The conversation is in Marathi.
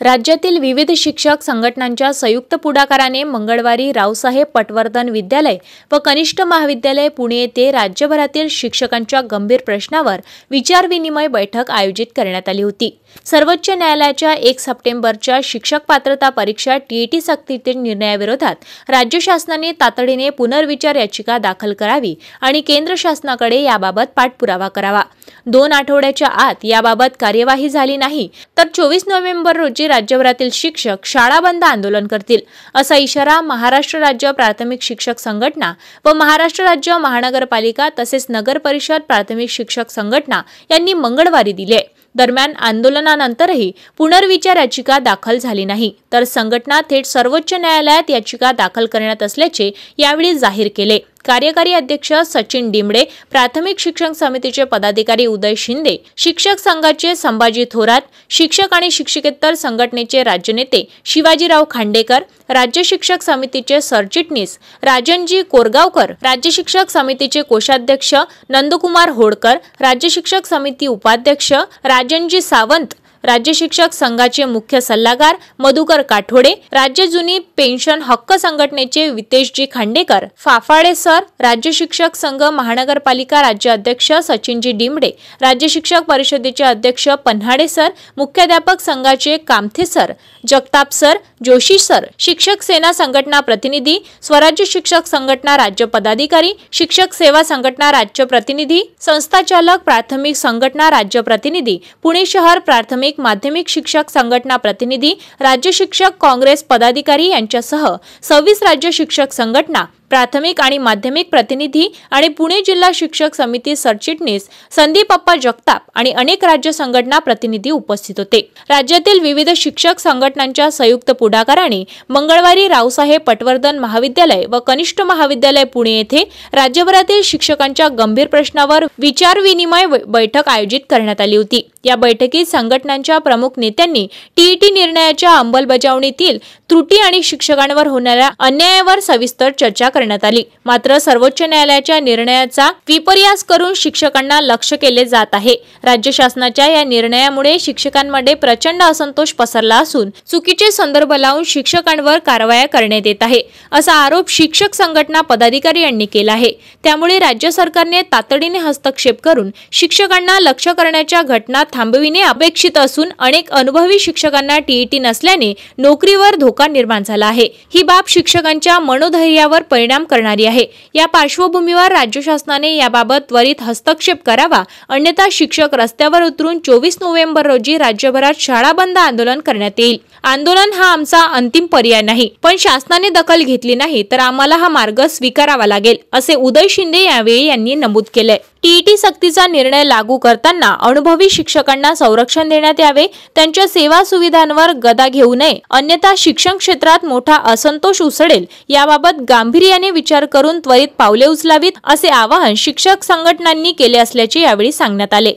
राज्यातील विविध शिक्षक संघटनांच्या संयुक्त पुढाकाराने मंगळवारी रावसाहेब पटवर्धन विद्यालय व कनिष्ठ महाविद्यालय पुणे येथे राज्यभरातील शिक्षकांच्या गंभीर प्रश्नावर विचारविनिमय बैठक आयोजित करण्यात आली होती। सर्वोच्च न्यायालयाच्या 1 सप्टेंबरच्या शिक्षक पात्रता परीक्षा टीईटी सक्तीच्या निर्णयाविरोधात राज्य शासनाने तातडीने पुनर्विचार याचिका दाखल करावी आणि केंद्र शासनाकडे याबाबत पाठपुरावा करावा। 2 आठवड्याच्या आत याबाबत कार्यवाही झाली नाही तर 24 नोव्हेंबर रोजी राज्यभरातील शिक्षक शाळा बंद आंदोलन करतील, असा इशारा महाराष्ट्र राज्य प्राथमिक शिक्षक संघटना व महाराष्ट्र राज्य महानगरपालिका तसेच नगर परिषद प्राथमिक शिक्षक संघटना यांनी मंगळवारी दिले। दरम्यान आंदोलनानंतरही पुनर्विचार याचिका दाखल झाली नाही तर संघटना थेट सर्वोच्च न्यायालयात याचिका दाखल करण्यात असल्याचे यावेळी जाहीर केले। कार्यकारी अध्यक्ष सचिन डिमडे, प्राथमिक शिक्षक समितीचे पदाधिकारी उदय शिंदे, शिक्षक संघाचे संभाजी थोरात, शिक्षक आणि शिक्षकेतर संघटनेचे राज्य नेते शिवाजीराव खांडेकर, राज्य शिक्षक समितीचे सरचिटणीस राजनजी कोरगावकर, राज्य शिक्षक समितीचे कोषाध्यक्ष नंदकुमार होडकर, राज्य शिक्षक समिती उपाध्यक्ष राजनजी सावंत, राज्य शिक्षक संघाचे मुख्य सल्लागार मधुकर काठोडे, राज्य जुनी पेन्शन हक्क संघटनेचे वितेशजी खांडेकर, फाफाडे सर, राज्य शिक्षक संघ महानगरपालिका राज्य अध्यक्ष सचिनजी डिमडे, राज्य शिक्षक परिषदेचे अध्यक्ष पन्हाडे सर, मुख्याध्यापक संघाचे Kamathe sir, Jagtap sir, Joshi sir, शिक्षक सेना संघटना प्रतिनिधी, स्वराज्य शिक्षक संघटना राज्य पदाधिकारी, शिक्षक सेवा संघटना राज्य प्रतिनिधी, संस्थाचालक प्राथमिक संघटना राज्य प्रतिनिधी, पुणे शहर प्राथमिक माध्यमिक शिक्षक संघटना प्रतिनिधी, राज्य शिक्षक काँग्रेस पदाधिकारी यांच्यासह 26 राज्य शिक्षक संघटना प्राथमिक आणि माध्यमिक प्रतिनिधी आणि पुणे जिल्हा शिक्षक समिती सरचिटणीस संदीप अप्पा जगताप आणि अनेक राज्य संघटना प्रतिनिधी उपस्थित होते। राज्यातील विविध शिक्षक संघटनांच्या संयुक्त पुढाकाराने मंगळवारी रावसाहेब पटवर्धन महाविद्यालय व कनिष्ठ महाविद्यालय पुणे येथे राज्यभरातील शिक्षकांच्या गंभीर प्रश्नावर विचारविनिमय बैठक आयोजित करण्यात आली होती। या बैठकीत संघटनांच्या प्रमुख नेत्यांनी टीईटी निर्णयाच्या अंमलबजावणीतील त्रुटी आणि शिक्षकांवर होणाऱ्या अन्यायावर सविस्तर चर्चा करण्यात आली। मात्र सर्वोच्च न्यायालयाच्या निर्णयाचा विपर्यास करून शिक्षकांना लक्ष्य केले जात आहे। राज्य शासनाच्या या निर्णयामुळे शिक्षकांमध्ये प्रचंड असंतोष पसरला असून चुकीचे संदर्भ लावून शिक्षकांवर कारवाया करण्यात येत आहे, असा आरोप शिक्षक संघटना पदाधिकारी यांनी केला आहे। त्यामुळे राज्य सरकारने तातडीने हस्तक्षेप करून शिक्षकांना लक्ष्य करण्याच्या घटना थांबविणे अपेक्षित असून अनेक अनुभवी शिक्षकांना टीईटी नसल्याने नोकरीवर धोका निर्माण झाला आहे। ही बाब शिक्षकांच्या मनोधैर्यावर परिणाम करणारी आहे। या पार्श्वभूमीवर राज्य शासनाने याबाबत त्वरित हस्तक्षेप करावा, अन्यथा शिक्षक रस्त्यावर उतरून 24 नोव्हेंबर रोजी राज्यभरात शाळा बंद आंदोलन करण्यात येईल। आंदोलन हा आमचा अंतिम पर्याय नाही, पण शासनाने दखल घेतली नाही तर आम्हाला हा मार्ग स्वीकारावा लागेल, असे उदय शिंदे यावेळी यांनी नमूद केले। टीईटी सक्तीचा निर्णय लागू करताना अनुभवी शिक्षकांना संरक्षण देण्यात यावे, त्यांच्या सेवा सुविधांवर गदा घेऊ नये, अन्यथा शिक्षण क्षेत्रात मोठा असंतोष उसळेल। याबाबत गांभीर्याने विचार करून त्वरित पावले उचलावीत, असे आवाहन शिक्षक संघटनांनी केले असल्याचे यावेळी सांगण्यात आले।